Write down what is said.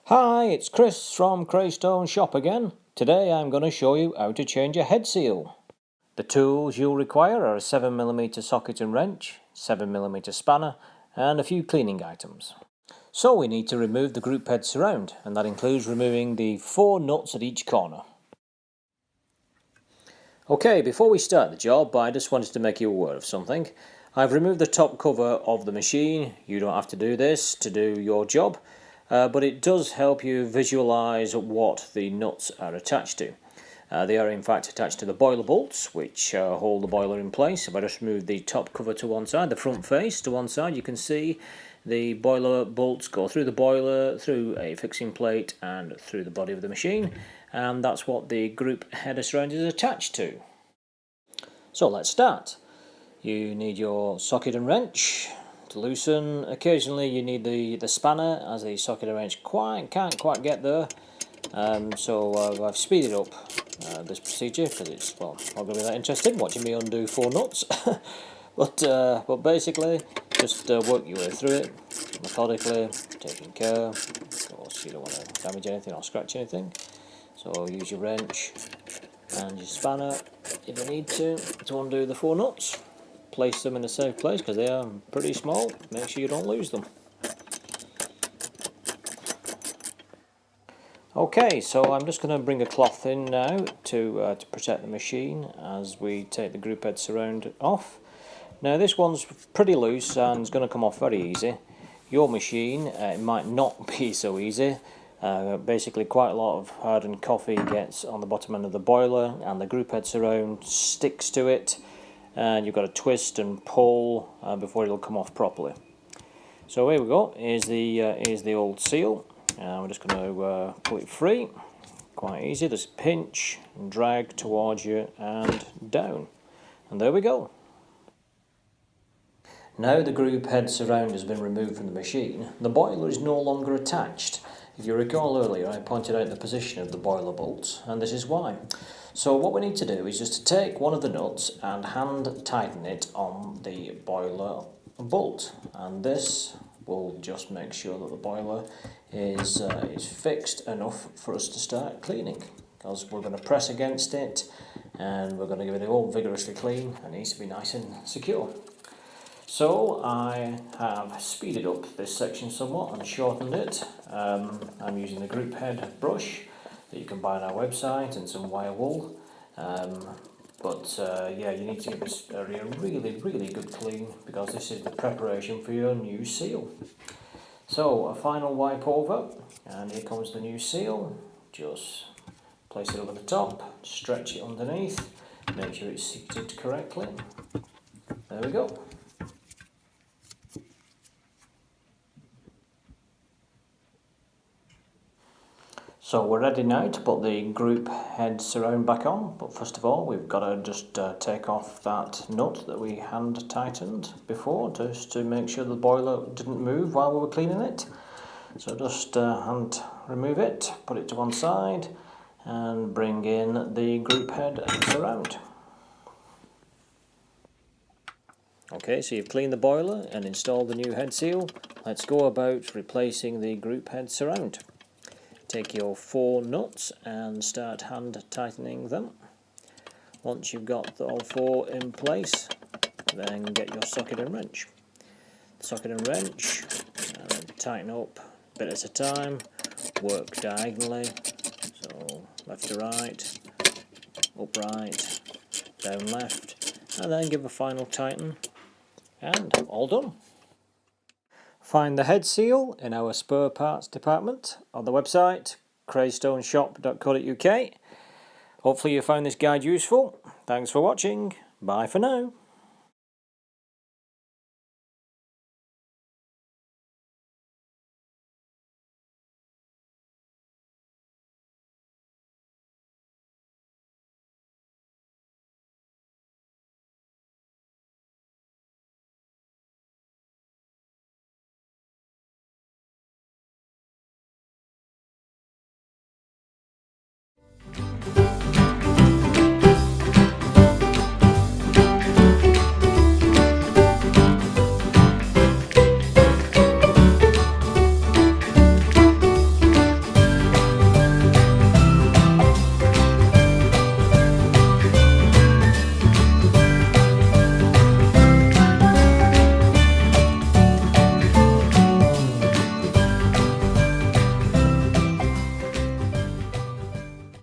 Hi, it's Chris from Craystone Shop again. Today I'm going to show you how to change a head seal. The tools you'll require are a 7mm socket and wrench, 7mm spanner and a few cleaning items. So we need to remove the group head surround, and that includes removing the 4 nuts at each corner. Okay, before we start the job, I just wanted to make you aware of something. I've removed the top cover of the machine. You don't have to do this to do your job. But it does help you visualise what the nuts are attached to. They are in fact attached to the boiler bolts, which hold the boiler in place. If I just move the top cover to one side, the front face to one side, you can see the boiler bolts go through the boiler, through a fixing plate and through the body of the machine, and that's what the group header surround is attached to. So let's start. You need your socket and wrench to loosen. Occasionally you need the spanner, as the socket and wrench can't quite get there. So I've speeded up this procedure because it's not going to be that interesting watching me undo 4 nuts. but basically just work your way through it methodically, taking care. Of course you don't want to damage anything or scratch anything. So use your wrench and your spanner if you need to undo the 4 nuts. Place them in a safe place because they are pretty small. Make sure you don't lose them. Okay, so I'm just going to bring a cloth in now to protect the machine as we take the group head surround off. Now this one's pretty loose and it's going to come off very easy. Your machine, it might not be so easy. Basically quite a lot of hardened coffee gets on the bottom end of the boiler and the group head surround sticks to it. And you've got to twist and pull before it'll come off properly. So here we go. Here's the old seal. We're just going to pull it free. Quite easy. Just pinch and drag towards you and down. And there we go. Now the group head surround has been removed from the machine, the boiler is no longer attached. If you recall earlier, I pointed out the position of the boiler bolts, and this is why. So what we need to do is just to take one of the nuts and hand tighten it on the boiler bolt, and this will just make sure that the boiler is fixed enough for us to start cleaning, because we're going to press against it and we're going to give it a whole vigorously clean. It needs to be nice and secure. So I have speeded up this section somewhat and shortened it. I'm using the group head brush that you can buy on our website and some wire wool. Yeah, you need to give this area a really good clean because this is the preparation for your new seal. So a final wipe over, and here comes the new seal. Just place it over the top, stretch it underneath, make sure it's seated correctly. There we go. So we're ready now to put the group head surround back on, but first of all we've got to just take off that nut that we hand tightened before, just to make sure the boiler didn't move while we were cleaning it. So just hand remove it, put it to one side and bring in the group head surround. Okay, so you've cleaned the boiler and installed the new head seal. Let's go about replacing the group head surround. Take your 4 nuts and start hand tightening them. Once you've got all 4 in place, then get your socket and wrench. Socket and wrench, and tighten up a bit at a time, work diagonally, so left to right, up right, down left, and then give a final tighten, and all done. Find the head seal in our spare parts department on the website craystoneshop.co.uk. Hopefully you found this guide useful. Thanks for watching. Bye for now.